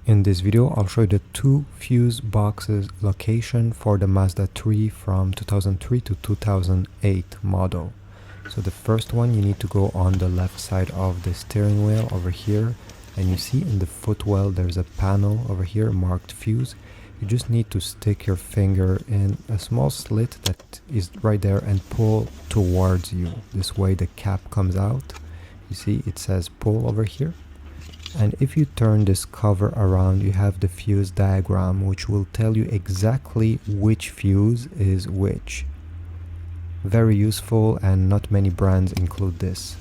In this video, I'll show you the two fuse boxes location for the Mazda 3 from 2003 to 2008 model. So the first one, you need to go on the left side of the steering wheel over here, and you see in the footwell there's a panel over here marked fuse. You just need to stick your finger in a small slit that is right there and pull towards you. This way the cap comes out. You see it says pull over here. And if you turn this cover around, you have the fuse diagram, which will tell you exactly which fuse is which. Very useful, and not many brands include this.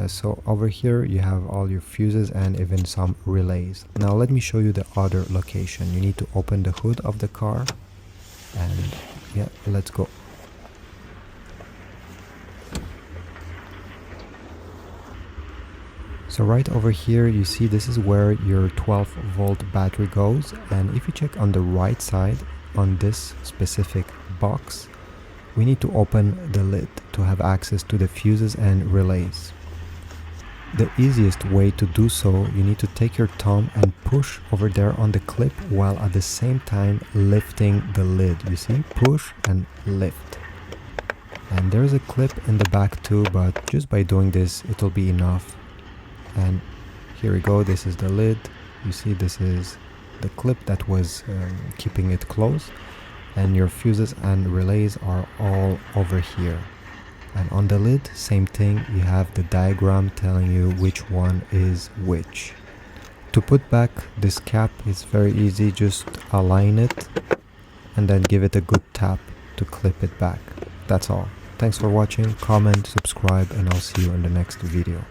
So over here you have all your fuses and even some relays. Now let me show you the other location. You need to open the hood of the car, and yeah, let's go. So right over here you see this is where your 12-volt battery goes, and if you check on the right side on this specific box, we need to open the lid to have access to the fuses and relays. The easiest way to do so, you need to take your thumb and push over there on the clip while at the same time lifting the lid. You see, push and lift. And there's a clip in the back too, but just by doing this it will be enough. And here we go, this is the lid. You see, this is the clip that was keeping it closed, and your fuses and relays are all over here. And on the lid, same thing, you have the diagram telling you which one is which. To put back this cap is very easy, just align it and then give it a good tap to clip it back. That's all. Thanks for watching, comment, subscribe, and I'll see you in the next video.